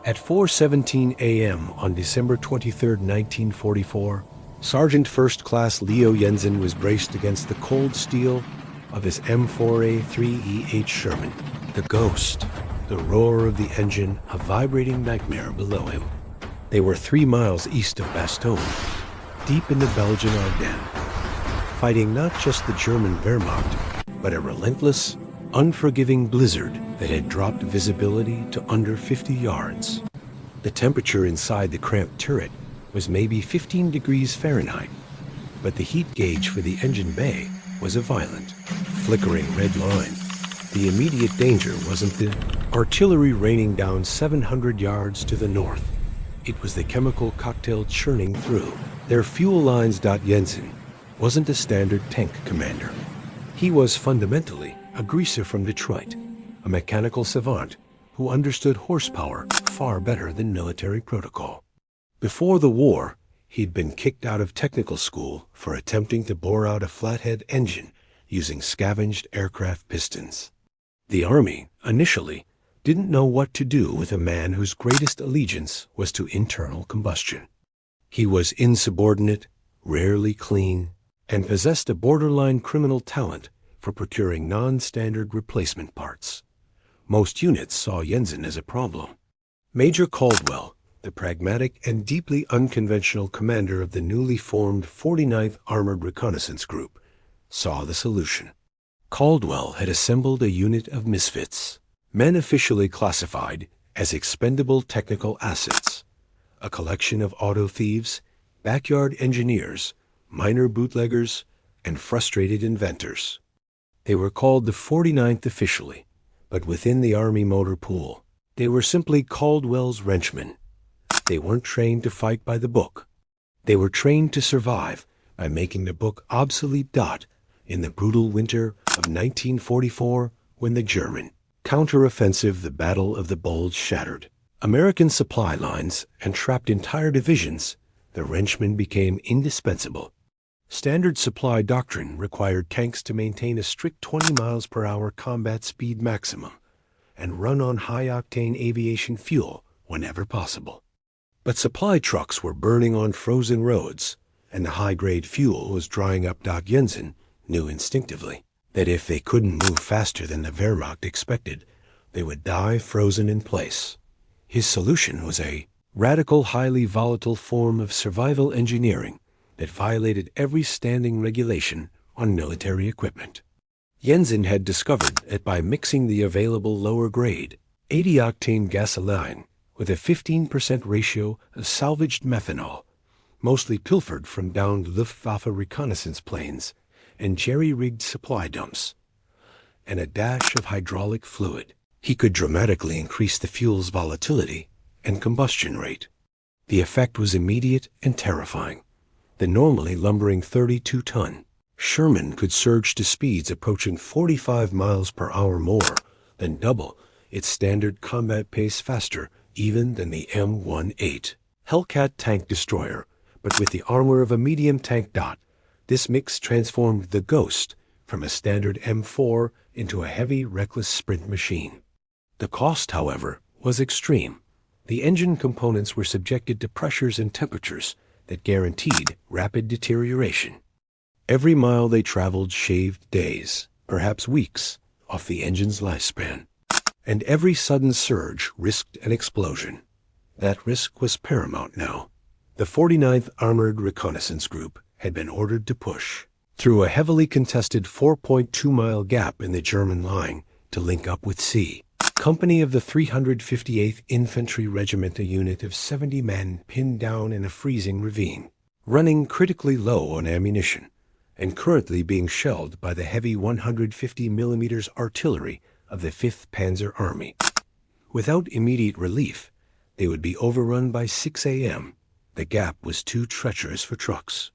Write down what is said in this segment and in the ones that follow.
At 4:17 a.m. on December 23, 1944, Sergeant First Class Leo Jensen was braced against the cold steel of his M4A3EH Sherman. The ghost, the roar of the engine, a vibrating nightmare below him. They were 3 miles east of Bastogne, deep in the Belgian Ardennes, fighting not just the German Wehrmacht, but a relentless, unforgiving blizzard that had dropped visibility to under 50 yards. The temperature inside the cramped turret was maybe 15 degrees Fahrenheit, but the heat gauge for the engine bay was a violent, flickering red line. The immediate danger wasn't the artillery raining down 700 yards to the north. It was the chemical cocktail churning through their fuel lines. Jensen wasn't a standard tank commander. He was fundamentally a greaser from Detroit, a mechanical savant who understood horsepower far better than military protocol. Before the war, he'd been kicked out of technical school for attempting to bore out a flathead engine using scavenged aircraft pistons. The Army, initially, didn't know what to do with a man whose greatest allegiance was to internal combustion. He was insubordinate, rarely clean, and possessed a borderline criminal talent for procuring non-standard replacement parts. Most units saw Jensen as a problem. Major Caldwell, the pragmatic and deeply unconventional commander of the newly formed 49th Armored Reconnaissance Group, saw the solution. Caldwell had assembled a unit of misfits, men officially classified as expendable technical assets, a collection of auto thieves, backyard engineers, minor bootleggers, and frustrated inventors. They were called the 49th officially, but within the Army motor pool, they were simply Caldwell's Wrenchmen. They weren't trained to fight by the book. They were trained to survive by making the book obsolete. In the brutal winter of 1944, when the German counteroffensive, the Battle of the Bulge, shattered American supply lines and trapped entire divisions, the Wrenchmen became indispensable. Standard supply doctrine required tanks to maintain a strict 20 miles per hour combat speed maximum and run on high-octane aviation fuel whenever possible. But supply trucks were burning on frozen roads, and the high-grade fuel was drying up. Jensen knew instinctively that if they couldn't move faster than the Wehrmacht expected, they would die frozen in place. His solution was a radical, highly volatile form of survival engineering that violated every standing regulation on military equipment. Jensen had discovered that by mixing the available lower-grade 80-octane gasoline with a 15% ratio of salvaged methanol, mostly pilfered from downed Luftwaffe reconnaissance planes and jerry-rigged supply dumps, and a dash of hydraulic fluid, he could dramatically increase the fuel's volatility and combustion rate. The effect was immediate and terrifying. The normally lumbering 32-ton Sherman could surge to speeds approaching 45 miles per hour, more than double its standard combat pace, faster even than the M18 Hellcat tank destroyer, but with the armor of a medium tank. This mix transformed the Ghost from a standard M4 into a heavy, reckless sprint machine. The cost, however, was extreme. The engine components were subjected to pressures and temperatures that guaranteed rapid deterioration. Every mile they traveled shaved days, perhaps weeks, off the engine's lifespan. And every sudden surge risked an explosion. That risk was paramount now. The 49th Armored Reconnaissance Group had been ordered to push through a heavily contested 4.2-mile gap in the German line to link up with C Company of the 358th Infantry Regiment, a unit of 70 men pinned down in a freezing ravine, running critically low on ammunition, and currently being shelled by the heavy 150mm artillery of the 5th Panzer Army. Without immediate relief, they would be overrun by 6 a.m. The gap was too treacherous for trucks.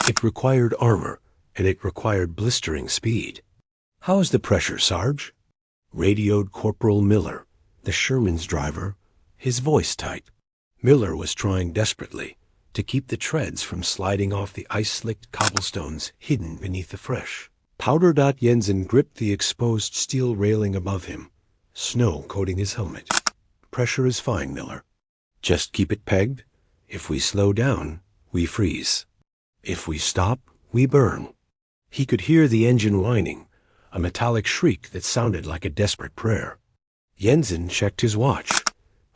It required armor, and it required blistering speed. "How's the pressure, Sarge?" radioed Corporal Miller, the Sherman's driver, his voice tight. Miller was trying desperately to keep the treads from sliding off the ice-slicked cobblestones hidden beneath the fresh powder. Jensen gripped the exposed steel railing above him, snow coating his helmet. Pressure is fine, Miller. Just keep it pegged. If we slow down, we freeze. If we stop, we burn. He could hear the engine whining, a metallic shriek that sounded like a desperate prayer. Jensen checked his watch.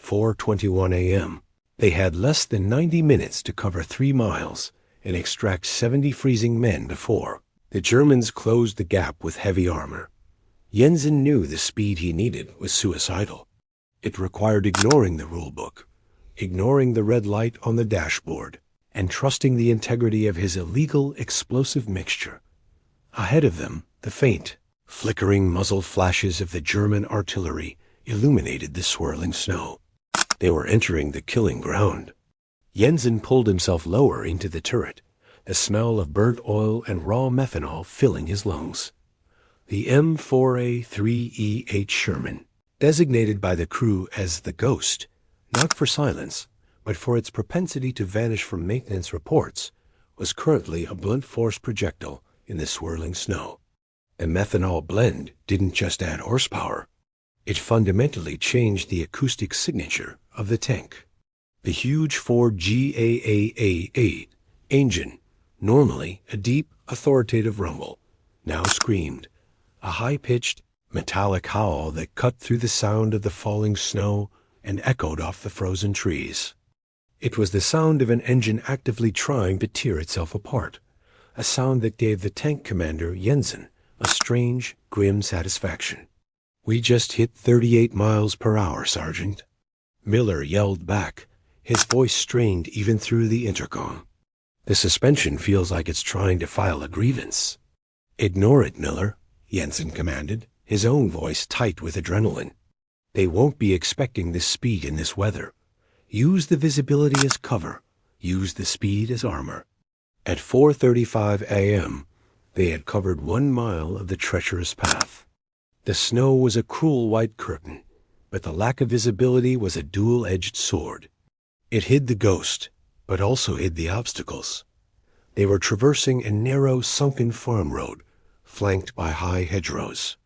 4:21 a.m. They had less than 90 minutes to cover 3 miles and extract 70 freezing men before the Germans closed the gap with heavy armor. Jensen knew the speed he needed was suicidal. It required ignoring the rulebook, ignoring the red light on the dashboard, and trusting the integrity of his illegal explosive mixture. Ahead of them, the faint, flickering muzzle flashes of the German artillery illuminated the swirling snow. They were entering the killing ground. Jensen pulled himself lower into the turret, the smell of burnt oil and raw methanol filling his lungs. The M4A3E8 Sherman, designated by the crew as the Ghost, not for silence, but for its propensity to vanish from maintenance reports, was currently a blunt force projectile in the swirling snow. The methanol blend didn't just add horsepower. It fundamentally changed the acoustic signature of the tank. The huge Ford GAA-8 engine, normally a deep, authoritative rumble, now screamed, a high-pitched, metallic howl that cut through the sound of the falling snow and echoed off the frozen trees. It was the sound of an engine actively trying to tear itself apart, a sound that gave the tank commander, Jensen, a strange, grim satisfaction. "We just hit 38 miles per hour, Sergeant." Miller yelled back, his voice strained even through the intercom. "The suspension feels like it's trying to file a grievance." "Ignore it, Miller," Jensen commanded, his own voice tight with adrenaline. "They won't be expecting this speed in this weather. Use the visibility as cover. Use the speed as armor." At 4:35 a.m., they had covered 1 mile of the treacherous path. The snow was a cruel white curtain, but the lack of visibility was a dual-edged sword. It hid the Ghost, but also hid the obstacles. They were traversing a narrow, sunken farm road, flanked by high hedgerows.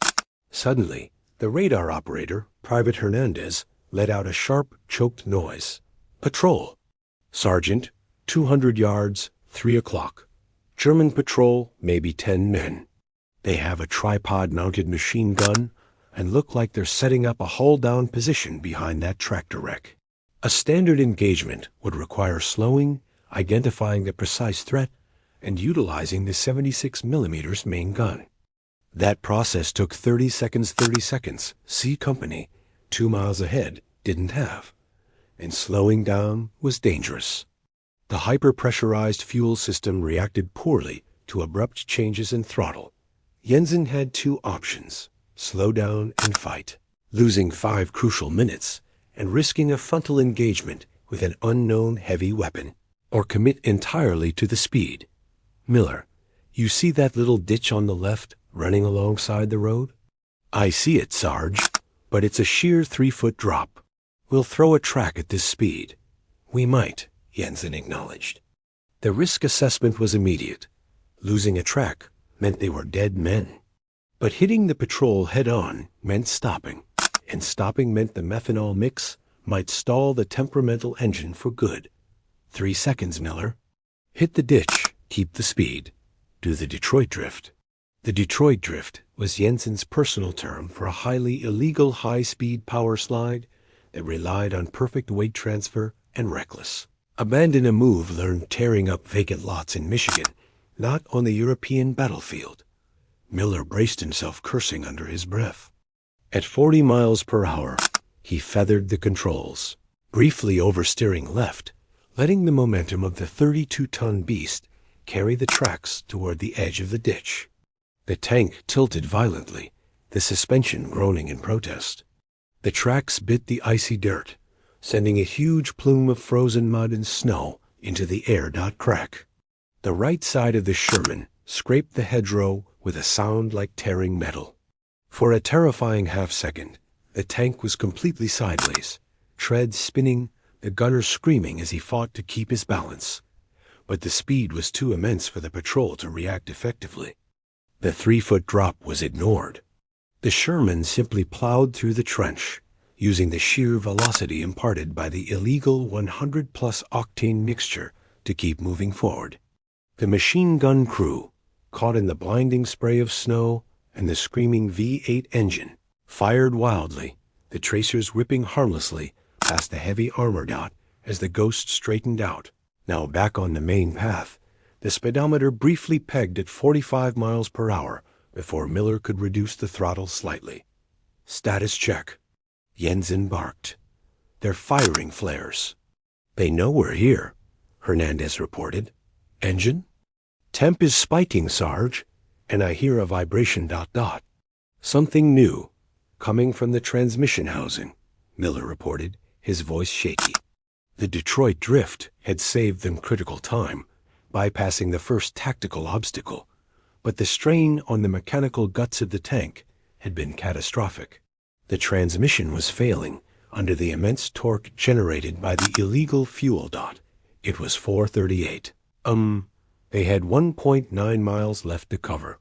Suddenly, the radar operator, Private Hernandez, let out a sharp, choked noise. "Patrol." "Sergeant, 200 yards, 3 o'clock. German patrol, maybe 10 men. They have a tripod-mounted machine gun and look like they're setting up a hull-down position behind that tractor wreck." A standard engagement would require slowing, identifying the precise threat, and utilizing the 76mm main gun. That process took 30 seconds C Company, 2 miles ahead, didn't have. And slowing down was dangerous. The hyper-pressurized fuel system reacted poorly to abrupt changes in throttle. Jensen had 2 options: slow down and fight, losing 5 crucial minutes and risking a frontal engagement with an unknown heavy weapon, or commit entirely to the speed. "Miller, you see that little ditch on the left running alongside the road?" "I see it, Sarge, but it's a sheer 3-foot drop. We'll throw a track at this speed." "We might," Jensen acknowledged. The risk assessment was immediate. Losing a track meant they were dead men. But hitting the patrol head-on meant stopping, and stopping meant the methanol mix might stall the temperamental engine for good. 3 seconds, Miller. Hit the ditch, keep the speed. Do the Detroit drift. The Detroit drift was Jensen's personal term for a highly illegal high-speed power slide that relied on perfect weight transfer and reckless. Abandon a move learned tearing up vacant lots in Michigan, not on the European battlefield. Miller braced himself, cursing under his breath. At 40 miles per hour, he feathered the controls, briefly oversteering left, letting the momentum of the 32-ton beast carry the tracks toward the edge of the ditch. The tank tilted violently, the suspension groaning in protest. The tracks bit the icy dirt, sending a huge plume of frozen mud and snow into the air. Crack. The right side of the Sherman scraped the hedgerow with a sound like tearing metal. For a terrifying half-second, the tank was completely sideways, treads spinning, the gunner screaming as he fought to keep his balance. But the speed was too immense for the patrol to react effectively. The 3-foot drop was ignored. The Sherman simply plowed through the trench, using the sheer velocity imparted by the illegal 100-plus octane mixture to keep moving forward. The machine gun crew, caught in the blinding spray of snow and the screaming V8 engine, fired wildly, the tracers whipping harmlessly past the heavy armor dot as the Ghost straightened out. Now back on the main path, the speedometer briefly pegged at 45 miles per hour before Miller could reduce the throttle slightly. "Status check," Jensen barked. "They're firing flares." "They know we're here," Hernandez reported. "Engine?" "Temp is spiking, Sarge, and I hear a vibration ... "Something new, coming from the transmission housing," Miller reported, his voice shaky. The Detroit drift had saved them critical time, bypassing the first tactical obstacle, but the strain on the mechanical guts of the tank had been catastrophic. The transmission was failing under the immense torque generated by the illegal fuel dot. It was 4:38. They had 1.9 miles left to cover,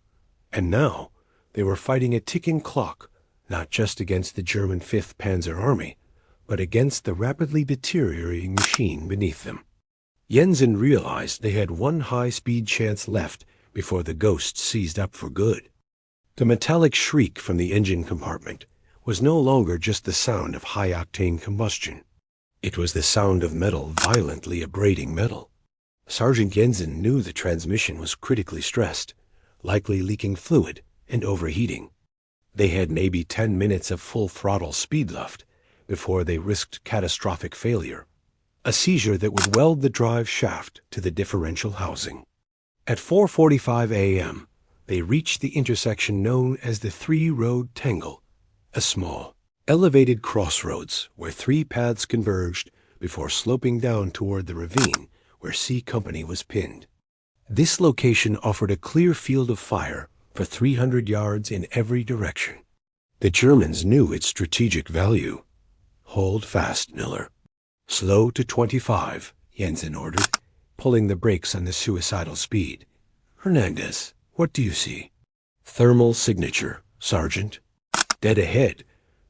and now they were fighting a ticking clock, not just against the German 5th Panzer Army, but against the rapidly deteriorating machine beneath them. Jensen realized they had one high-speed chance left before the Ghost seized up for good. The metallic shriek from the engine compartment was no longer just the sound of high-octane combustion. It was the sound of metal violently abrading metal. Sergeant Jensen knew the transmission was critically stressed, likely leaking fluid and overheating. They had maybe 10 minutes of full throttle speed left before they risked catastrophic failure, a seizure that would weld the drive shaft to the differential housing. At 4:45 a.m., they reached the intersection known as the Three-Road Tangle, a small, elevated crossroads where three paths converged before sloping down toward the ravine where C Company was pinned. This location offered a clear field of fire for 300 yards in every direction. The Germans knew its strategic value. "Hold fast, Miller." "Slow to 25, Jensen ordered, pulling the brakes on the suicidal speed. "Hernandez, what do you see?" "Thermal signature, Sergeant. Dead ahead,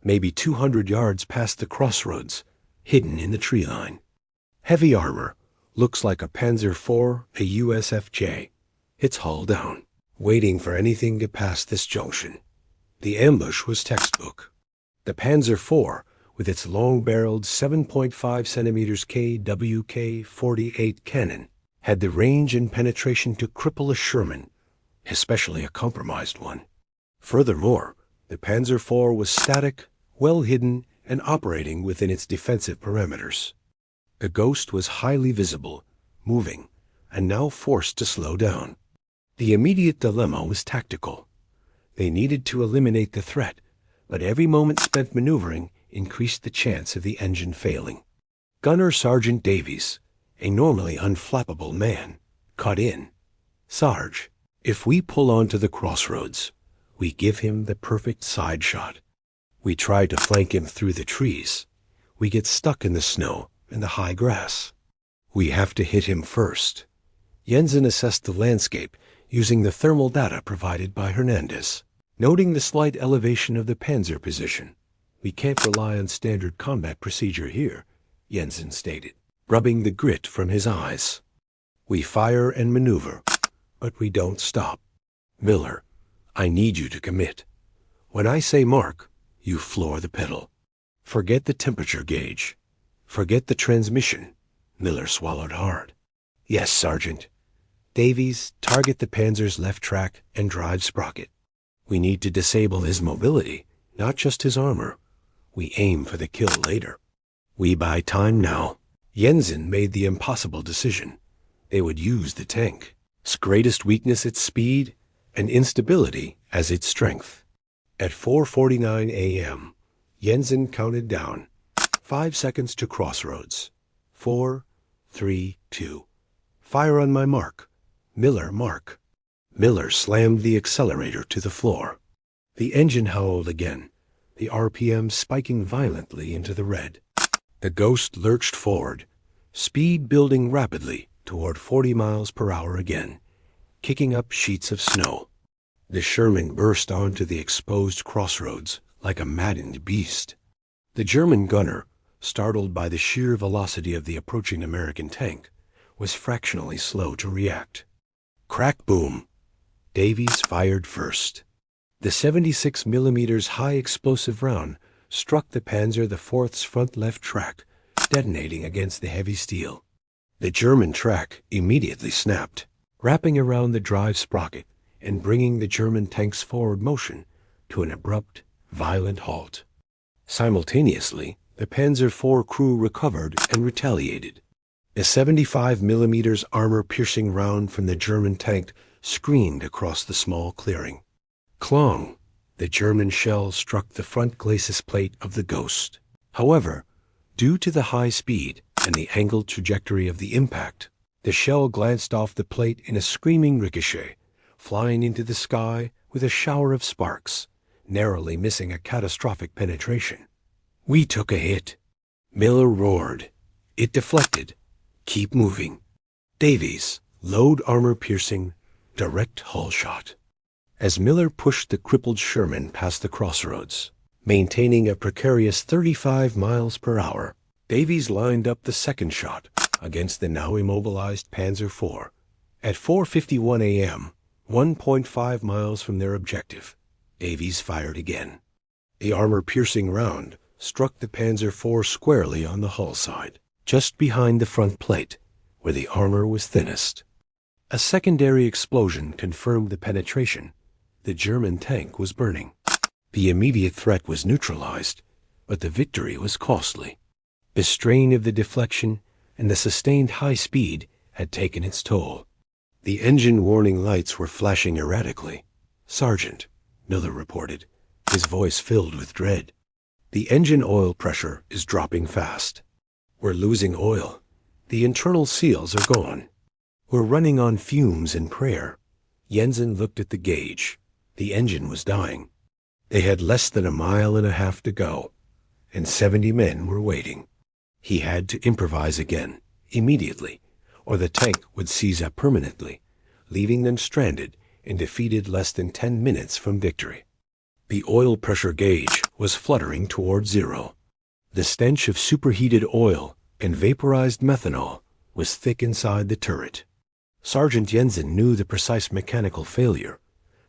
maybe 200 yards past the crossroads, hidden in the tree line. Heavy armor, looks like a Panzer IV, a USFJ. It's hull down, waiting for anything to pass this junction." The ambush was textbook. The Panzer IV, with its long-barreled 7.5 centimeters KWK-48 cannon, had the range and penetration to cripple a Sherman, especially a compromised one. Furthermore, the Panzer IV was static, well hidden, and operating within its defensive parameters. The Ghost was highly visible, moving, and now forced to slow down. The immediate dilemma was tactical. They needed to eliminate the threat, but every moment spent maneuvering increased the chance of the engine failing. Gunner Sergeant Davies, a normally unflappable man, cut in. "Sarge, if we pull onto the crossroads, we give him the perfect side shot. We try to flank him through the trees. We get stuck in the snow and the high grass. We have to hit him first." Jensen assessed the landscape using the thermal data provided by Hernandez. Noting the slight elevation of the Panzer position, "We can't rely on standard combat procedure here," Jensen stated, rubbing the grit from his eyes. "We fire and maneuver, but we don't stop. Miller, I need you to commit. When I say mark, you floor the pedal. Forget the temperature gauge. Forget the transmission." Miller swallowed hard. "Yes, Sergeant." "Davies, target the Panzer's left track and drive sprocket. We need to disable his mobility, not just his armor. We aim for the kill later. We buy time now." Jensen made the impossible decision. They would use the tank. Its greatest weakness its speed, and instability as its strength. At 4:49 a.m., Jensen counted down. 5 seconds to crossroads. 4, 3, 2. "Fire on my mark." "Miller, mark." Miller slammed the accelerator to the floor. The engine howled again, the RPM spiking violently into the red. The Ghost lurched forward, speed building rapidly toward 40 miles per hour again, kicking up sheets of snow. The Sherman burst onto the exposed crossroads like a maddened beast. The German gunner, startled by the sheer velocity of the approaching American tank, was fractionally slow to react. Crack boom! Davies fired first. The 76 mm high explosive round struck the Panzer IV's front left track, detonating against the heavy steel. The German track immediately snapped, wrapping around the drive sprocket and bringing the German tank's forward motion to an abrupt, violent halt. Simultaneously, the Panzer IV crew recovered and retaliated. A 75 mm armor-piercing round from the German tank screamed across the small clearing. Clong! The German shell struck the front glacis plate of the Ghost. However, due to the high speed and the angled trajectory of the impact, the shell glanced off the plate in a screaming ricochet, flying into the sky with a shower of sparks, narrowly missing a catastrophic penetration. "We took a hit." Miller roared. "It deflected. Keep moving." Davies, load armor-piercing, direct hull shot. As Miller pushed the crippled Sherman past the crossroads, maintaining a precarious 35 miles per hour, Davies lined up the second shot against the now immobilized Panzer IV. At 4:51 a.m., 1.5 miles from their objective, Davies fired again. The armor-piercing round struck the Panzer IV squarely on the hull side, just behind the front plate, where the armor was thinnest. A secondary explosion confirmed the penetration. The German tank was burning. The immediate threat was neutralized, but the victory was costly. The strain of the deflection and the sustained high speed had taken its toll. The engine warning lights were flashing erratically. "Sergeant," Miller reported, his voice filled with dread, "the engine oil pressure is dropping fast. We're losing oil. The internal seals are gone. We're running on fumes and prayer." Jensen looked at the gauge. The engine was dying. They had less than a mile and a half to go, and 70 men were waiting. He had to improvise again, immediately, or the tank would seize up permanently, leaving them stranded and defeated less than 10 minutes from victory. The oil pressure gauge was fluttering toward zero. The stench of superheated oil and vaporized methanol was thick inside the turret. Sergeant Jensen knew the precise mechanical failure.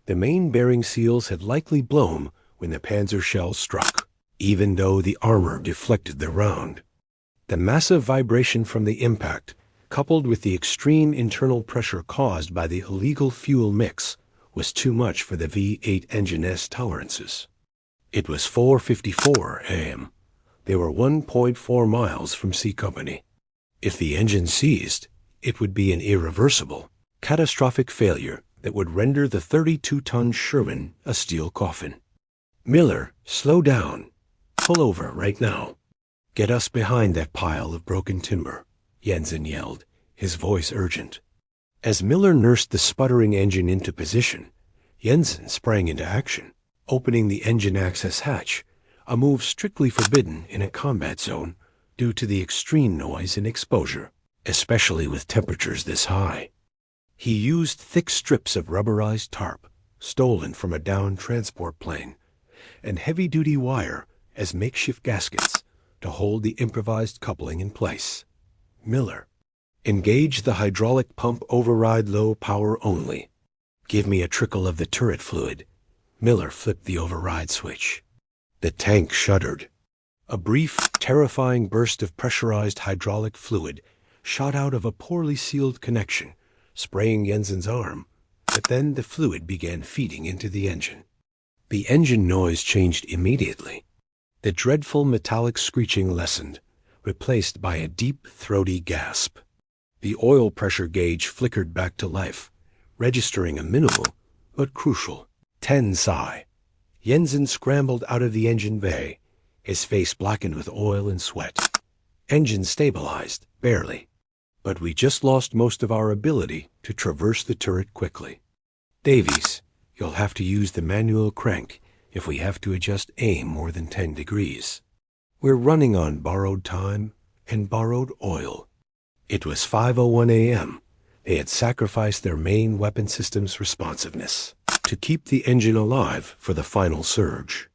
The main bearing seals had likely blown when the Panzer shell struck, even though the armor deflected the round. The massive vibration from the impact, coupled with the extreme internal pressure caused by the illegal fuel mix, was too much for the V8 engine's tolerances. It was 4:54 a.m. They were 1.4 miles from C Company. If the engine seized, it would be an irreversible, catastrophic failure that would render the 32-ton Sherman a steel coffin. "Miller, slow down. Pull over right now. Get us behind that pile of broken timber," Jensen yelled, his voice urgent. As Miller nursed the sputtering engine into position, Jensen sprang into action, opening the engine access hatch, a move strictly forbidden in a combat zone due to the extreme noise and exposure, especially with temperatures this high. He used thick strips of rubberized tarp, stolen from a downed transport plane, and heavy-duty wire as makeshift gaskets to hold the improvised coupling in place. "Miller, engage the hydraulic pump override low power only. Give me a trickle of the turret fluid." Miller flipped the override switch. The tank shuddered. A brief, terrifying burst of pressurized hydraulic fluid shot out of a poorly sealed connection, spraying Jensen's arm, but then the fluid began feeding into the engine. The engine noise changed immediately. The dreadful metallic screeching lessened, replaced by a deep, throaty gasp. The oil pressure gauge flickered back to life, registering a minimal but crucial 10 psi. Jensen scrambled out of the engine bay, his face blackened with oil and sweat. Engine stabilized, barely. But we just lost most of our ability to traverse the turret quickly. "Davies, you'll have to use the manual crank if we have to adjust aim more than 10 degrees. We're running on borrowed time and borrowed oil." It was 5:01 a.m. They had sacrificed their main weapon system's responsiveness to keep the engine alive for the final surge.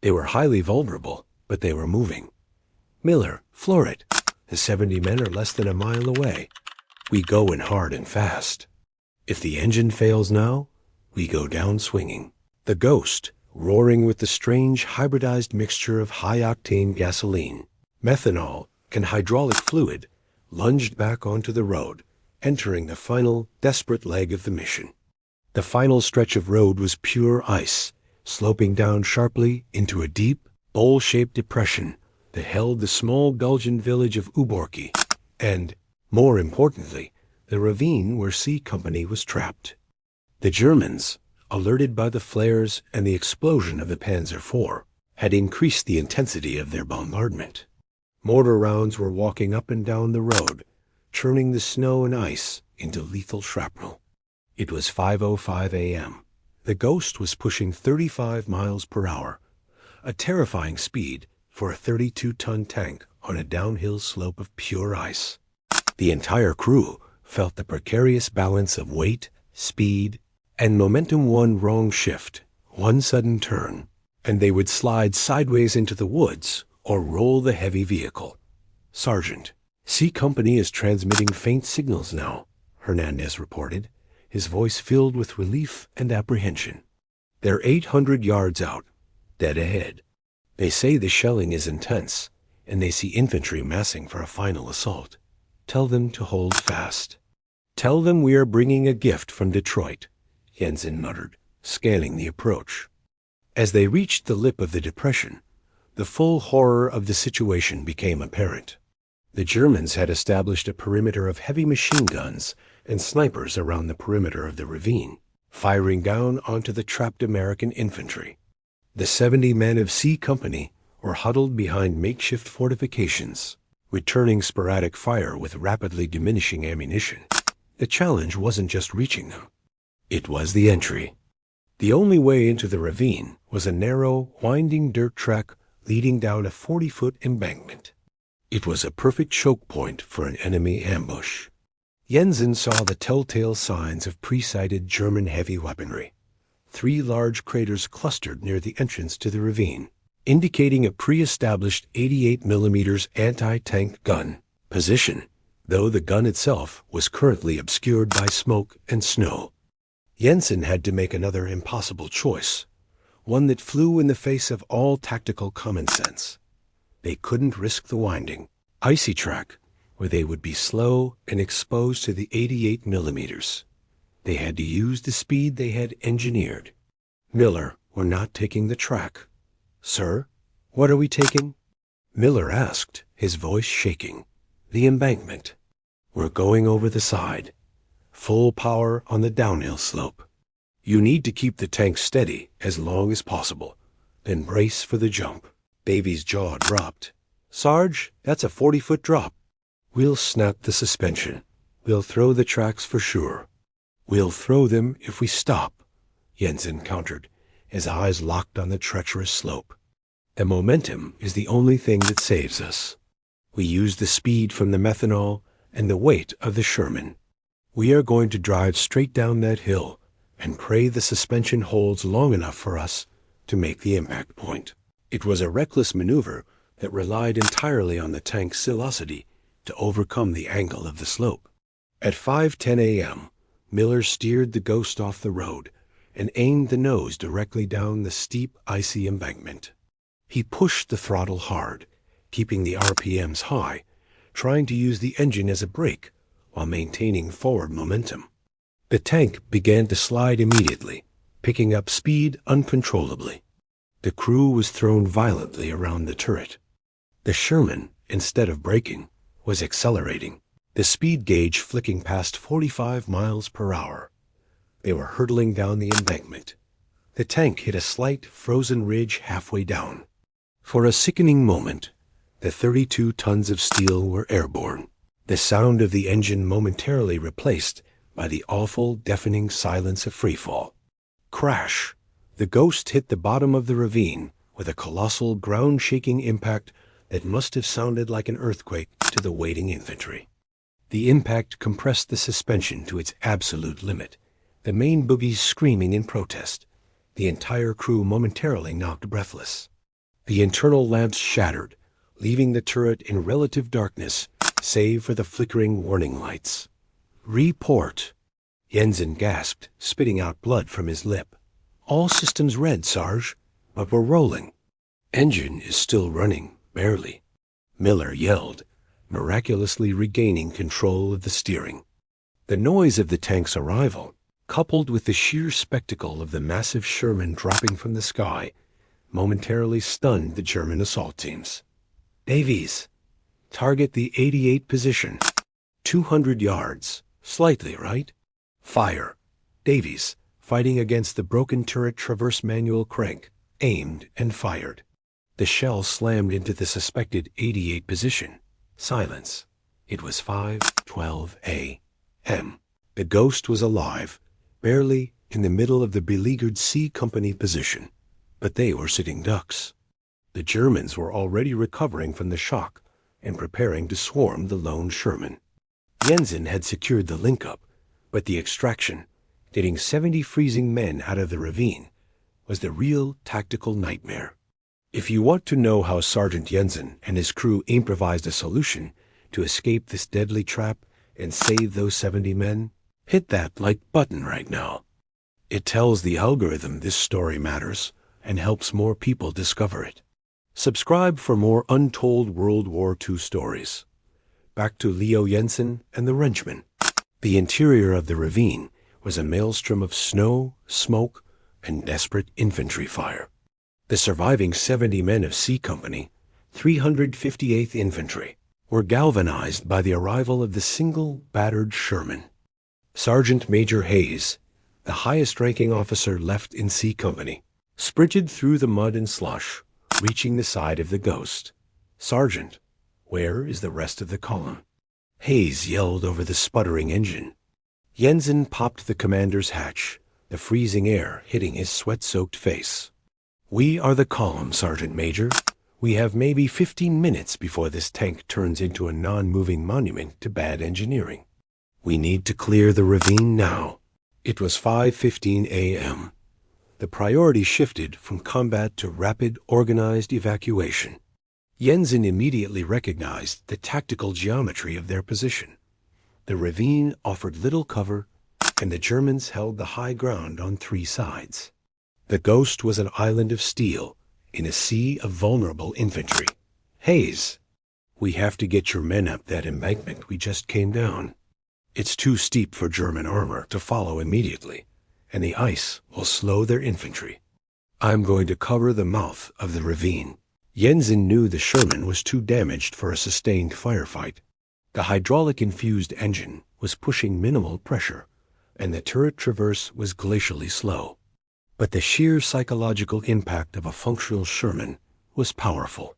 They were highly vulnerable, but they were moving. Miller, floor it. The 70 men are less than a mile away. We go in hard and fast. If the engine fails now, we go down swinging. The Ghost, roaring with the strange hybridized mixture of high-octane gasoline, methanol, and hydraulic fluid, lunged back onto the road, entering the final, desperate leg of the mission. The final stretch of road was pure ice, sloping down sharply into a deep, bowl-shaped depression that held the small Belgian village of Uborki, and, more importantly, the ravine where C Company was trapped. The Germans, alerted by the flares and the explosion of the Panzer IV, had increased the intensity of their bombardment. Mortar rounds were walking up and down the road, churning the snow and ice into lethal shrapnel. It was 5:05 a.m. The Ghost was pushing 35 miles per hour, a terrifying speed for a 32-ton tank on a downhill slope of pure ice. The entire crew felt the precarious balance of weight, speed, and momentum. One wrong shift, one sudden turn, and they would slide sideways into the woods or roll the heavy vehicle. "Sergeant, C Company is transmitting faint signals now," Hernandez reported, his voice filled with relief and apprehension. "They're 800 yards out, dead ahead. They say the shelling is intense, and they see infantry massing for a final assault. Tell them to hold fast." "Tell them we are bringing a gift from Detroit," Jensen muttered, scanning the approach. As they reached the lip of the depression, the full horror of the situation became apparent. The Germans had established a perimeter of heavy machine guns and snipers around the perimeter of the ravine, firing down onto the trapped American infantry. The 70 men of C Company were huddled behind makeshift fortifications, returning sporadic fire with rapidly diminishing ammunition. The challenge wasn't just reaching them. It was the entry. The only way into the ravine was a narrow, winding dirt track leading down a 40-foot embankment. It was a perfect choke point for an enemy ambush. Jensen saw the telltale signs of pre-sighted German heavy weaponry. 3 large craters clustered near the entrance to the ravine, indicating a pre-established 88mm anti-tank gun position, though the gun itself was currently obscured by smoke and snow. Jensen had to make another impossible choice, one that flew in the face of all tactical common sense. They couldn't risk the winding, icy track where they would be slow and exposed to the 88mm. They had to use the speed they had engineered. "Miller, we're not taking the track." "Sir, what are we taking?" Miller asked, his voice shaking. "The embankment. We're going over the side. Full power on the downhill slope. You need to keep the tank steady as long as possible, then brace for the jump." Davy's jaw dropped. "Sarge, that's a 40-foot drop." "We'll snap the suspension. We'll throw the tracks for sure." "We'll throw them if we stop," Jensen countered, his eyes locked on the treacherous slope. "The momentum is the only thing that saves us. We use the speed from the methanol and the weight of the Sherman. We are going to drive straight down that hill and pray the suspension holds long enough for us to make the impact point." It was a reckless maneuver that relied entirely on the tank's sinuosity to overcome the angle of the slope. At 5:10 a.m., Miller steered the Ghost off the road and aimed the nose directly down the steep, icy embankment. He pushed the throttle hard, keeping the RPMs high, trying to use the engine as a brake while maintaining forward momentum. The tank began to slide immediately, picking up speed uncontrollably. The crew was thrown violently around the turret. The Sherman, instead of braking, was accelerating, the speed gauge flicking past 45 miles per hour. They were hurtling down the embankment. The tank hit a slight, frozen ridge halfway down. For a sickening moment, the 32 tons of steel were airborne, the sound of the engine momentarily replaced by the awful, deafening silence of freefall. Crash! The Ghost hit the bottom of the ravine with a colossal, ground-shaking impact that must have sounded like an earthquake to the waiting infantry. The impact compressed the suspension to its absolute limit, the main boogies screaming in protest, the entire crew momentarily knocked breathless. The internal lamps shattered, leaving the turret in relative darkness, save for the flickering warning lights. "Report." Jensen gasped, spitting out blood from his lip. "All systems red, Sarge, but we're rolling." "Engine is still running, barely," Miller yelled, miraculously regaining control of the steering. The noise of the tank's arrival, coupled with the sheer spectacle of the massive Sherman dropping from the sky, momentarily stunned the German assault teams. "Davies, target the 88 position. 200 yards, slightly right. Fire." Davies, fighting against the broken turret traverse manual crank, aimed and fired. The shell slammed into the suspected 88 position. Silence. It was 5:12 a.m. The Ghost was alive, barely in the middle of the beleaguered C Company position, but they were sitting ducks. The Germans were already recovering from the shock and preparing to swarm the lone Sherman. Jensen had secured the link-up, but the extraction, getting 70 freezing men out of the ravine, was the real tactical nightmare. If you want to know how Sergeant Jensen and his crew improvised a solution to escape this deadly trap and save those 70 men, hit that like button right now. It tells the algorithm this story matters and helps more people discover it. Subscribe for more untold World War II stories. Back to Leo Jensen and the Wrenchmen. The interior of the ravine was a maelstrom of snow, smoke, and desperate infantry fire. The surviving 70 men of C Company, 358th Infantry, were galvanized by the arrival of the single battered Sherman. Sergeant Major Hayes, the highest-ranking officer left in C Company, sprinted through the mud and slush, reaching the side of the Ghost. "Sergeant, where is the rest of the column?" Hayes yelled over the sputtering engine. Jensen popped the commander's hatch, the freezing air hitting his sweat-soaked face. "We are the column, Sergeant Major. We have maybe 15 minutes before this tank turns into a non-moving monument to bad engineering. We need to clear the ravine now." It was 5:15 a.m. The priority shifted from combat to rapid, organized evacuation. Jensen immediately recognized the tactical geometry of their position. The ravine offered little cover, and the Germans held the high ground on 3 sides. The Ghost was an island of steel in a sea of vulnerable infantry. "Hayes, we have to get your men up that embankment we just came down. It's too steep for German armor to follow immediately, and the ice will slow their infantry. I'm going to cover the mouth of the ravine." Jensen knew the Sherman was too damaged for a sustained firefight. The hydraulic-infused engine was pushing minimal pressure, and the turret traverse was glacially slow. But the sheer psychological impact of a functional Sherman was powerful.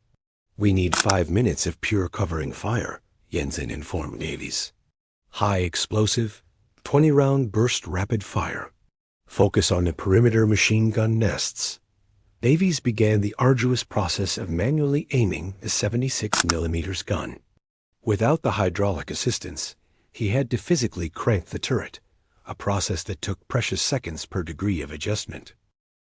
"We need 5 minutes of pure covering fire," Jensen informed Davies. "High explosive, 20-round burst rapid fire. Focus on the perimeter machine gun nests." Davies began the arduous process of manually aiming the 76mm gun. Without the hydraulic assistance, he had to physically crank the turret, a process that took precious seconds per degree of adjustment.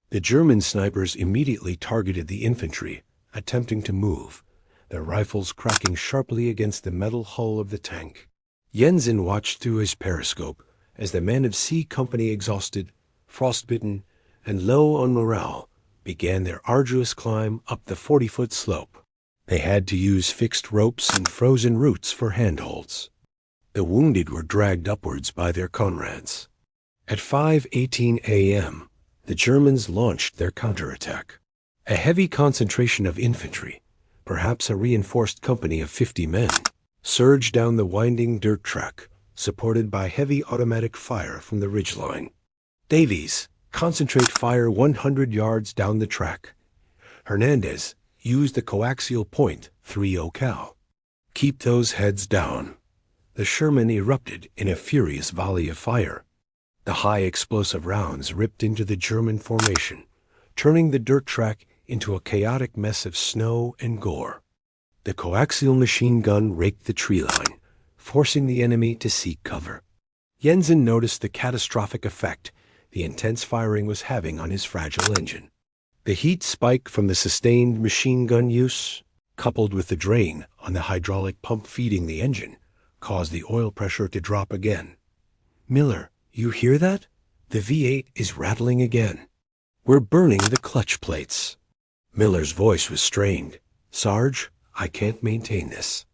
The German snipers immediately targeted the infantry, attempting to move, their rifles cracking sharply against the metal hull of the tank. Jensen watched through his periscope as the men of C Company, exhausted, frostbitten, and low on morale, began their arduous climb up the 40-foot slope. They had to use fixed ropes and frozen roots for handholds. The wounded were dragged upwards by their comrades. At 5:18 a.m., the Germans launched their counterattack. A heavy concentration of infantry, perhaps a reinforced company of 50 men, surged down the winding dirt track, supported by heavy automatic fire from the ridgeline. "Davies, concentrate fire 100 yards down the track. Hernandez, use the coaxial point 30 cal. Keep those heads down." The Sherman erupted in a furious volley of fire. The high explosive rounds ripped into the German formation, turning the dirt track into a chaotic mess of snow and gore. The coaxial machine gun raked the tree line, forcing the enemy to seek cover. Jensen noticed the catastrophic effect the intense firing was having on his fragile engine. The heat spike from the sustained machine gun use, coupled with the drain on the hydraulic pump feeding the engine, caused the oil pressure to drop again. "Miller, you hear that? The V8 is rattling again. We're burning the clutch plates." Miller's voice was strained. "Sarge, I can't maintain this.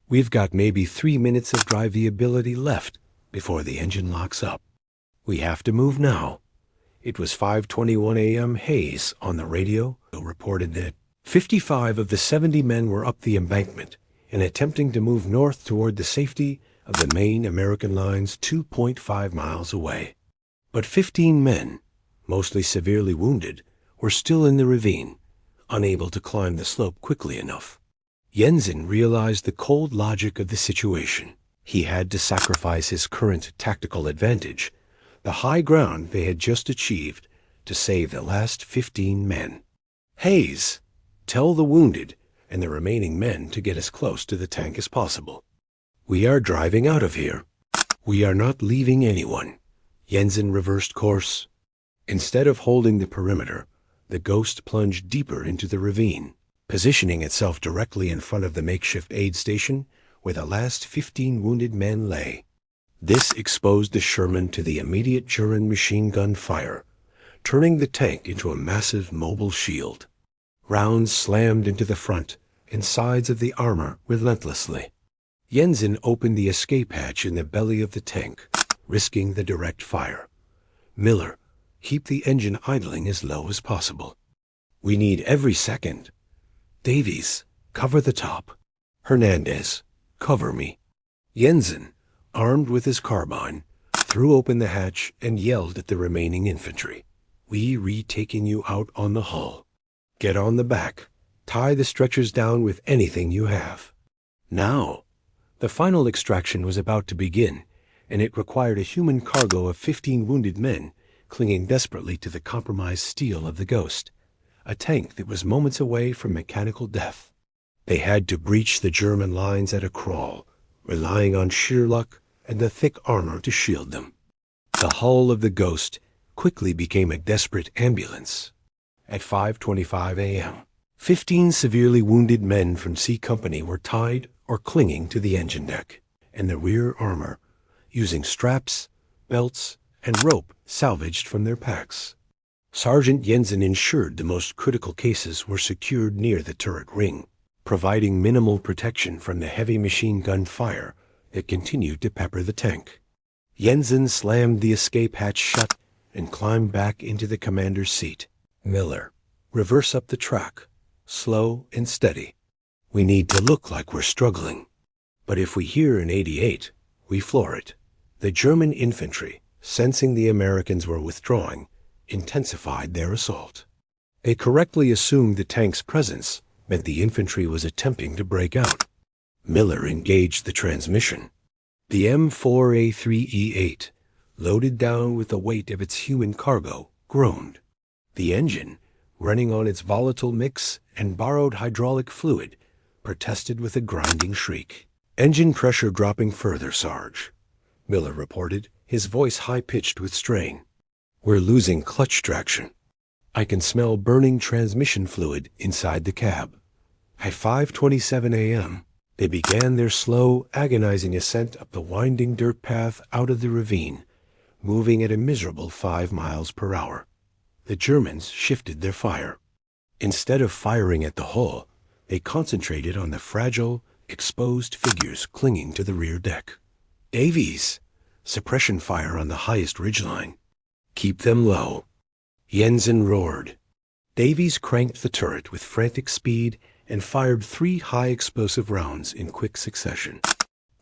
We've got maybe 3 minutes of drivability left before the engine locks up. We have to move now." It was 5:21 a.m. Hayes on the radio reported that 55 of the 70 men were up the embankment and attempting to move north toward the safety of the main American lines 2.5 miles away. But 15 men, mostly severely wounded, were still in the ravine, unable to climb the slope quickly enough. Jensen realized the cold logic of the situation. He had to sacrifice his current tactical advantage, the high ground they had just achieved, to save the last 15 men. "Hayes, tell the wounded and the remaining men to get as close to the tank as possible. We are driving out of here. We are not leaving anyone." Jensen reversed course. Instead of holding the perimeter, the Ghost plunged deeper into the ravine, positioning itself directly in front of the makeshift aid station where the last 15 wounded men lay. This exposed the Sherman to the immediate German machine gun fire, turning the tank into a massive mobile shield. Rounds slammed into the front and sides of the armor relentlessly. Jensen opened the escape hatch in the belly of the tank, risking the direct fire. "Miller, keep the engine idling as low as possible. We need every second. Davies, cover the top. Hernandez, cover me." Jensen, armed with his carbine, threw open the hatch and yelled at the remaining infantry. "We retaking you out on the hull. Get on the back. Tie the stretchers down with anything you have. Now." The final extraction was about to begin, and it required a human cargo of 15 wounded men clinging desperately to the compromised steel of the Ghost, a tank that was moments away from mechanical death. They had to breach the German lines at a crawl, relying on sheer luck and the thick armor to shield them. The hull of the Ghost quickly became a desperate ambulance. At 5:25 a.m., 15 severely wounded men from C Company were tied or clinging to the engine deck and the rear armor, using straps, belts, and rope salvaged from their packs. Sergeant Jensen ensured the most critical cases were secured near the turret ring, providing minimal protection from the heavy machine gun fire that continued to pepper the tank. Jensen slammed the escape hatch shut and climbed back into the commander's seat. "Miller, reverse up the track, slow and steady. We need to look like we're struggling. But if we hear an 88, we floor it." The German infantry, sensing the Americans were withdrawing, intensified their assault. They correctly assumed the tank's presence meant the infantry was attempting to break out. Miller engaged the transmission. The M4A3E8, loaded down with the weight of its human cargo, groaned. The engine, running on its volatile mix and borrowed hydraulic fluid, protested with a grinding shriek. "Engine pressure dropping further, Sarge," Miller reported, his voice high-pitched with strain. "We're losing clutch traction. I can smell burning transmission fluid inside the cab." At 5:27 a.m., they began their slow, agonizing ascent up the winding dirt path out of the ravine, moving at a miserable 5 miles per hour. The Germans shifted their fire. Instead of firing at the hull, they concentrated on the fragile, exposed figures clinging to the rear deck. "Davies, suppression fire on the highest ridgeline. Keep them low." Jensen roared. Davies cranked the turret with frantic speed and fired 3 high-explosive rounds in quick succession.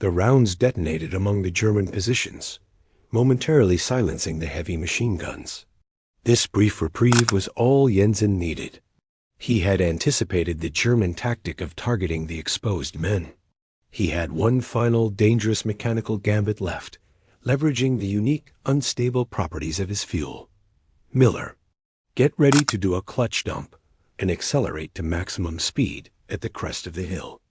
The rounds detonated among the German positions, momentarily silencing the heavy machine guns. This brief reprieve was all Jensen needed. He had anticipated the German tactic of targeting the exposed men. He had one final dangerous mechanical gambit left, leveraging the unique, unstable properties of his fuel. "Miller, get ready to do a clutch dump and accelerate to maximum speed at the crest of the hill.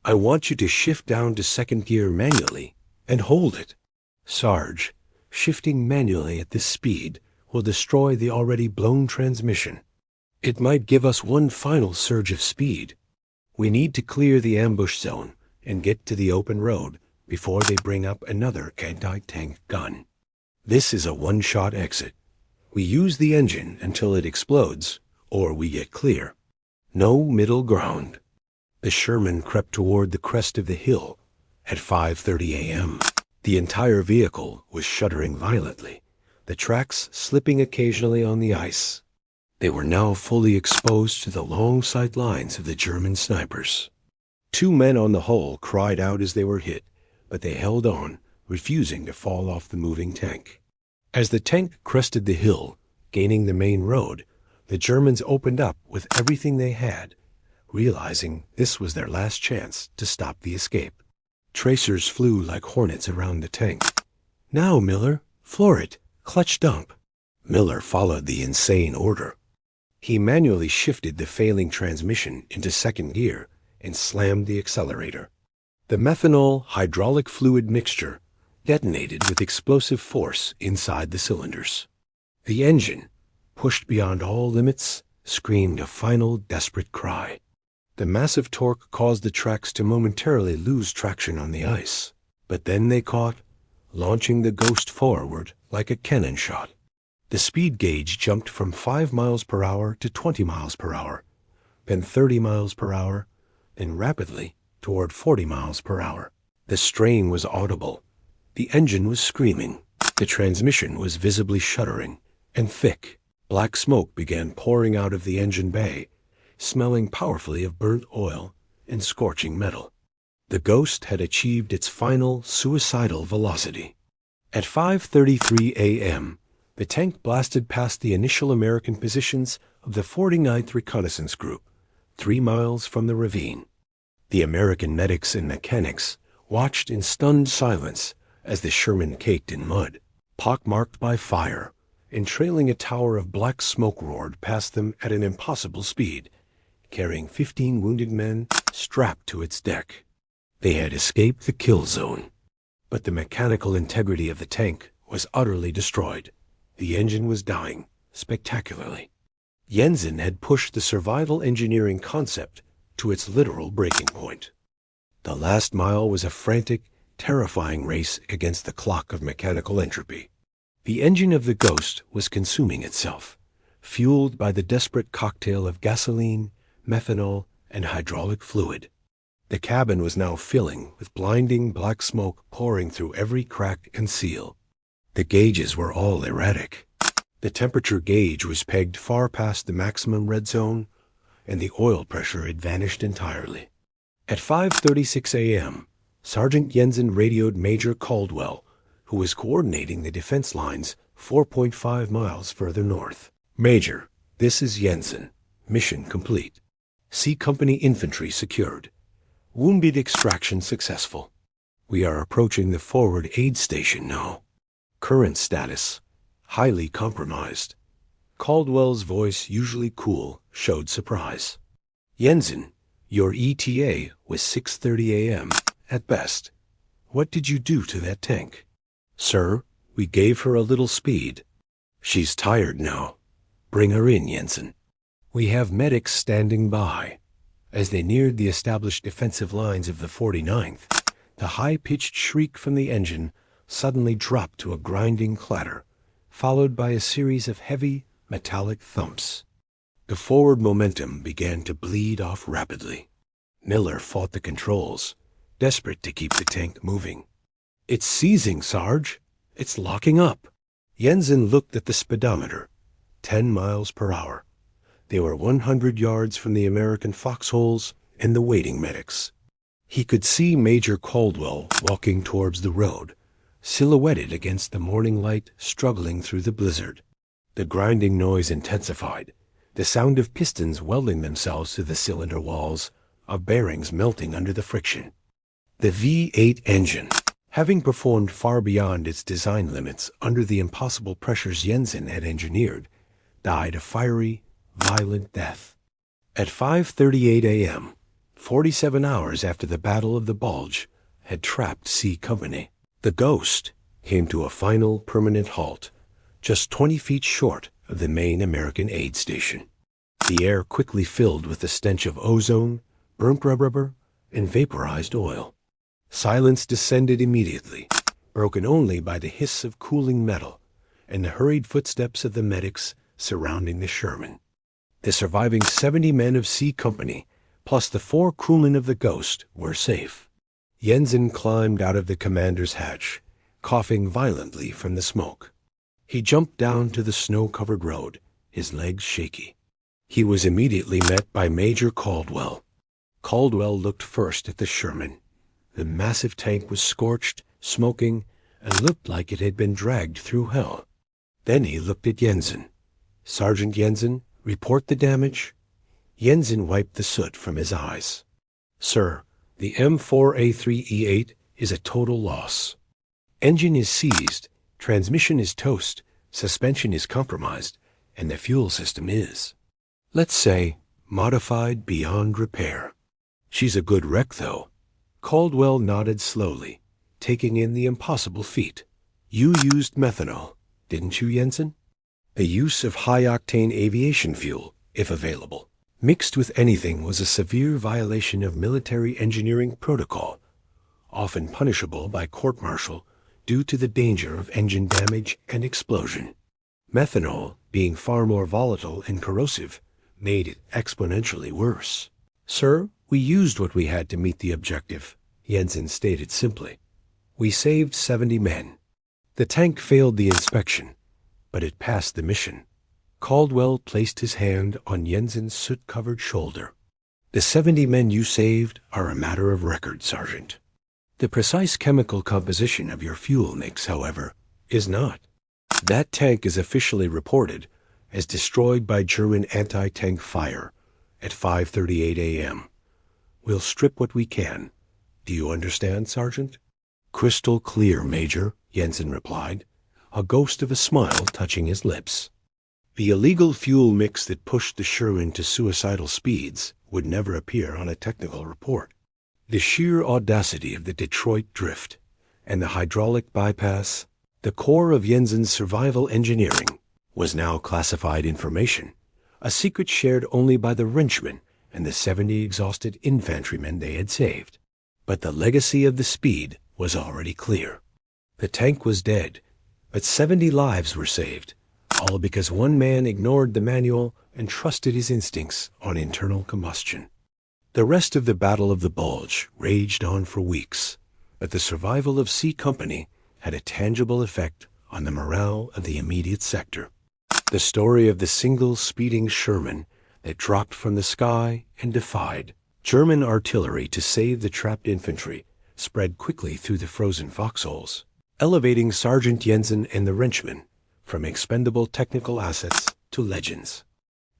I want you to shift down to second gear manually and hold it. Sarge, shifting manually at this speed will destroy the already blown transmission. It might give us one final surge of speed. We need to clear the ambush zone and get to the open road before they bring up another anti-tank gun. This is a one-shot exit. We use the engine until it explodes, or we get clear. No middle ground. The Sherman crept toward the crest of the hill at 5:30 a.m. The entire vehicle was shuddering violently, the tracks slipping occasionally on the ice. They were now fully exposed to the long sight lines of the German snipers. 2 men on the hull cried out as they were hit, but they held on, refusing to fall off the moving tank. As the tank crested the hill, gaining the main road, the Germans opened up with everything they had, realizing this was their last chance to stop the escape. Tracers flew like hornets around the tank. "Now, Miller, floor it, clutch dump." Miller followed the insane order. He manually shifted the failing transmission into second gear and slammed the accelerator. The methanol hydraulic fluid mixture detonated with explosive force inside the cylinders. The engine, pushed beyond all limits, screamed a final desperate cry. The massive torque caused the tracks to momentarily lose traction on the ice, but then they caught, launching the Ghost forward like a cannon shot. The speed gauge jumped from 5 miles per hour to 20 miles per hour, then 30 miles per hour, and rapidly toward 40 miles per hour. The strain was audible. The engine was screaming. The transmission was visibly shuddering, and thick, black smoke began pouring out of the engine bay, smelling powerfully of burnt oil and scorching metal. The Ghost had achieved its final suicidal velocity. At 5:33 a.m., the tank blasted past the initial American positions of the 49th Reconnaissance Group, 3 miles from the ravine. The American medics and mechanics watched in stunned silence as the Sherman caked in mud, pockmarked by fire, and trailing a tower of black smoke roared past them at an impossible speed, carrying 15 wounded men strapped to its deck. They had escaped the kill zone, but the mechanical integrity of the tank was utterly destroyed. The engine was dying spectacularly. Jensen had pushed the survival engineering concept to its literal breaking point. The last mile was a frantic, terrifying race against the clock of mechanical entropy. The engine of the Ghost was consuming itself, fueled by the desperate cocktail of gasoline, methanol, and hydraulic fluid. The cabin was now filling with blinding black smoke pouring through every crack and seal. The gauges were all erratic. The temperature gauge was pegged far past the maximum red zone, and the oil pressure had vanished entirely. At 5:36 a.m., Sergeant Jensen radioed Major Caldwell, who was coordinating the defense lines 4.5 miles further north. "Major, this is Jensen. Mission complete. C Company infantry secured. Wounded extraction successful. We are approaching the forward aid station now. Current status, highly compromised." Caldwell's voice, usually cool, showed surprise. "Jensen, your ETA was 6:30 a.m. at best. What did you do to that tank?" "Sir, we gave her a little speed. She's tired now. Bring her in, Jensen." "We have medics standing by." As they neared the established defensive lines of the 49th, the high-pitched shriek from the engine suddenly dropped to a grinding clatter, followed by a series of heavy, metallic thumps. The forward momentum began to bleed off rapidly. Miller fought the controls, desperate to keep the tank moving. "It's seizing, Sarge. It's locking up." Jensen looked at the speedometer. 10 miles per hour. They were 100 yards from the American foxholes and the waiting medics. He could see Major Caldwell walking towards the road, silhouetted against the morning light struggling through the blizzard. The grinding noise intensified, the sound of pistons welding themselves to the cylinder walls, of bearings melting under the friction. The V8 engine, having performed far beyond its design limits under the impossible pressures Jensen had engineered, died a fiery, violent death. At 5:38 a.m., 47 hours after the Battle of the Bulge had trapped C Company, the Ghost came to a final permanent halt, just 20 feet short of the main American aid station. The air quickly filled with the stench of ozone, burnt rubber, and vaporized oil. Silence descended immediately, broken only by the hiss of cooling metal and the hurried footsteps of the medics surrounding the Sherman. The surviving 70 men of C Company, plus the 4 crewmen of the Ghost, were safe. Jensen climbed out of the commander's hatch, coughing violently from the smoke. He jumped down to the snow-covered road, his legs shaky. He was immediately met by Major Caldwell. Caldwell looked first at the Sherman. The massive tank was scorched, smoking, and looked like it had been dragged through hell. Then he looked at Jensen. "Sergeant Jensen, report the damage." Jensen wiped the soot from his eyes. "Sir, the M4A3E8 is a total loss. Engine is seized, transmission is toast, suspension is compromised, and the fuel system is, let's say, modified beyond repair. She's a good wreck, though." Caldwell nodded slowly, taking in the impossible feat. "You used methanol, didn't you, Jensen? The use of high-octane aviation fuel, if available, mixed with anything was a severe violation of military engineering protocol, often punishable by court-martial due to the danger of engine damage and explosion. Methanol, being far more volatile and corrosive, made it exponentially worse." "Sir, we used what we had to meet the objective," Jensen stated simply. "We saved 70 men. The tank failed the inspection, but it passed the mission." Caldwell placed his hand on Jensen's soot-covered shoulder. "The 70 men you saved are a matter of record, Sergeant. The precise chemical composition of your fuel mix, however, is not. That tank is officially reported as destroyed by German anti-tank fire at 5:38 a.m. We'll strip what we can. Do you understand, Sergeant?" "Crystal clear, Major," Jensen replied, a ghost of a smile touching his lips. The illegal fuel mix that pushed the Sherman to suicidal speeds would never appear on a technical report. The sheer audacity of the Detroit drift and the hydraulic bypass, the core of Jensen's survival engineering, was now classified information, a secret shared only by the Wrenchmen and the 70 exhausted infantrymen they had saved. But the legacy of the speed was already clear. The tank was dead, but 70 lives were saved, all because one man ignored the manual and trusted his instincts on internal combustion. The rest of the Battle of the Bulge raged on for weeks, but the survival of C Company had a tangible effect on the morale of the immediate sector. The story of the single speeding Sherman that dropped from the sky and defied German artillery to save the trapped infantry spread quickly through the frozen foxholes, elevating Sergeant Jensen and the Wrenchmen from expendable technical assets to legends.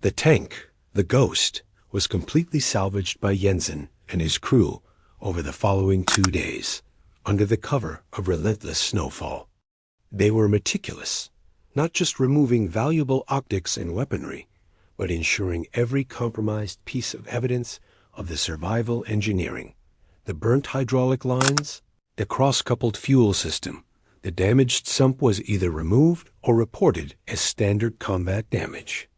The tank, the Ghost, was completely salvaged by Jensen and his crew over the following 2 days, under the cover of relentless snowfall. They were meticulous, not just removing valuable optics and weaponry, but ensuring every compromised piece of evidence of the survival engineering, the burnt hydraulic lines, the cross-coupled fuel system. The damaged sump was either removed or reported as standard combat damage.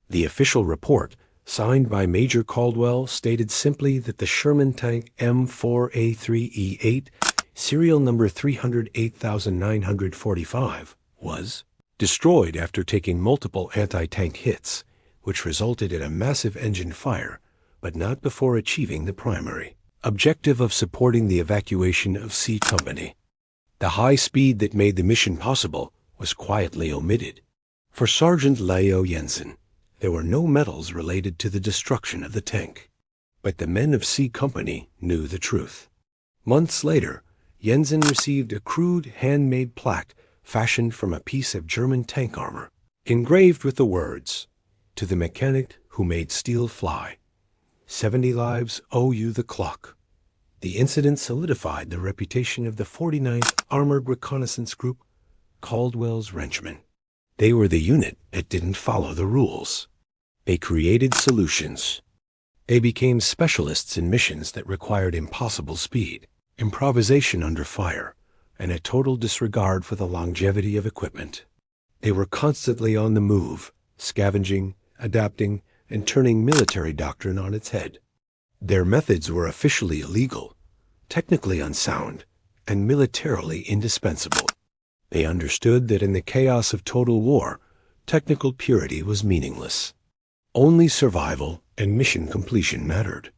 The official report, signed by Major Caldwell, stated simply that the Sherman tank M4A3E8, serial number 308945, was destroyed after taking multiple anti-tank hits, which resulted in a massive engine fire, but not before achieving the primary objective of supporting the evacuation of C Company. The high speed that made the mission possible was quietly omitted. For Sergeant Leo Jensen, there were no medals related to the destruction of the tank. But the men of C Company knew the truth. Months later, Jensen received a crude handmade plaque fashioned from a piece of German tank armor, engraved with the words, "To the mechanic who made steel fly. 70 lives owe you the clock." The incident solidified the reputation of the 49th Armored Reconnaissance Group, Caldwell's Wrenchmen. They were the unit that didn't follow the rules. They created solutions. They became specialists in missions that required impossible speed, improvisation under fire, and a total disregard for the longevity of equipment. They were constantly on the move, scavenging, adapting, and turning military doctrine on its head. Their methods were officially illegal, technically unsound, and militarily indispensable. They understood that in the chaos of total war, technical purity was meaningless. Only survival and mission completion mattered.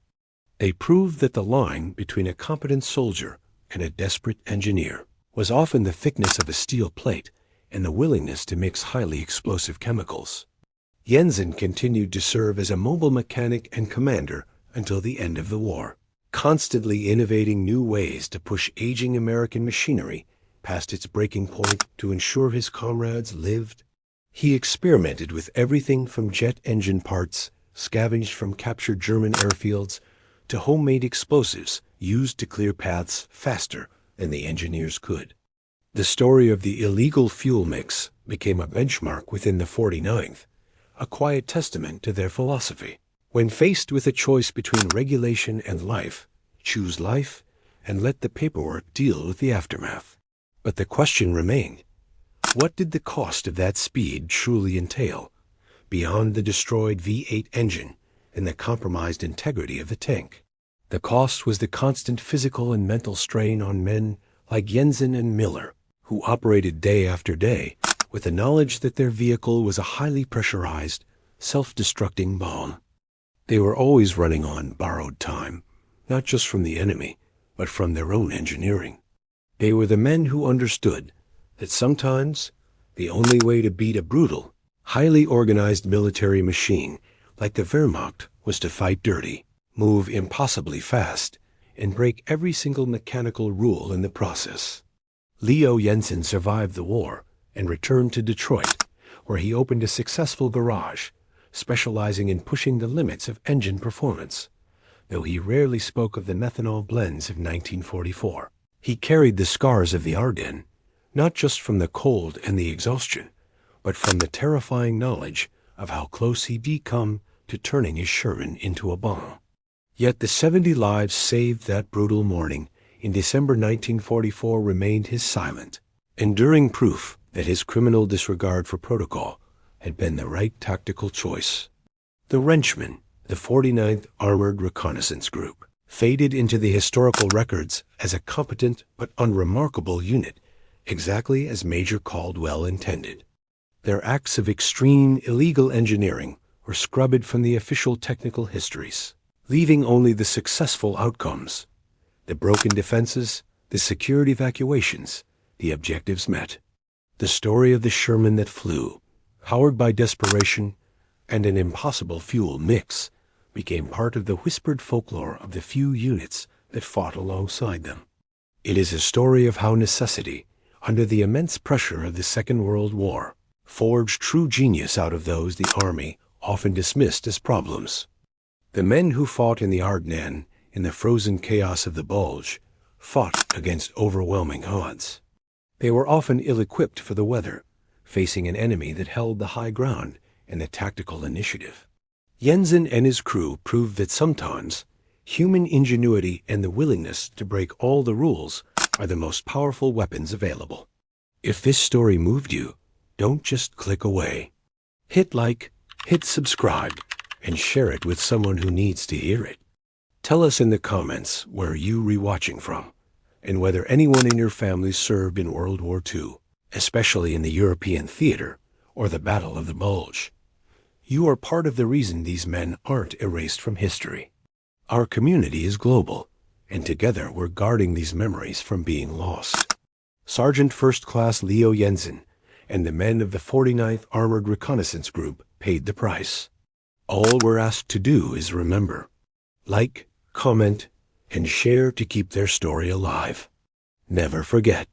They proved that the line between a competent soldier and a desperate engineer was often the thickness of a steel plate and the willingness to mix highly explosive chemicals. Jensen continued to serve as a mobile mechanic and commander until the end of the war, constantly innovating new ways to push aging American machinery past its breaking point to ensure his comrades lived. He experimented with everything from jet engine parts scavenged from captured German airfields to homemade explosives used to clear paths faster than the engineers could. The story of the illegal fuel mix became a benchmark within the 49th, a quiet testament to their philosophy. When faced with a choice between regulation and life, choose life and let the paperwork deal with the aftermath. But the question remained, what did the cost of that speed truly entail, beyond the destroyed V8 engine and the compromised integrity of the tank? The cost was the constant physical and mental strain on men like Jensen and Miller, who operated day after day with the knowledge that their vehicle was a highly pressurized, self-destructing bomb. They were always running on borrowed time, not just from the enemy, but from their own engineering. They were the men who understood that sometimes the only way to beat a brutal, highly organized military machine like the Wehrmacht was to fight dirty, move impossibly fast, and break every single mechanical rule in the process. Leo Jensen survived the war and returned to Detroit, where he opened a successful garage, specializing in pushing the limits of engine performance. Though he rarely spoke of the methanol blends of 1944, he carried the scars of the Ardennes, not just from the cold and the exhaustion, but from the terrifying knowledge of how close he'd become to turning his Sherman into a bomb. Yet the 70 lives saved that brutal morning in December 1944 remained his silent, enduring proof that his criminal disregard for protocol had been the right tactical choice. The Wrenchmen, the 49th Armored Reconnaissance Group, faded into the historical records as a competent but unremarkable unit, exactly as Major Caldwell intended. Their acts of extreme illegal engineering were scrubbed from the official technical histories, leaving only the successful outcomes. The broken defenses, the secured evacuations, the objectives met. The story of the Sherman that flew, powered by desperation and an impossible fuel mix, became part of the whispered folklore of the few units that fought alongside them. It is a story of how necessity, under the immense pressure of the Second World War, forged true genius out of those the Army often dismissed as problems. The men who fought in the Ardennes, in the frozen chaos of the Bulge, fought against overwhelming odds. They were often ill-equipped for the weather, facing an enemy that held the high ground and the tactical initiative. Jensen and his crew proved that sometimes human ingenuity and the willingness to break all the rules are the most powerful weapons available. If this story moved you, don't just click away. Hit like, hit subscribe, and share it with someone who needs to hear it. Tell us in the comments where you rewatching from, and whether anyone in your family served in World War II, especially in the European theater or the Battle of the Bulge. You are part of the reason these men aren't erased from history. Our community is global, and together we're guarding these memories from being lost. Sergeant First Class Leo Jensen and the men of the 49th Armored Reconnaissance Group paid the price. All we're asked to do is remember, like, comment, and share to keep their story alive. Never forget.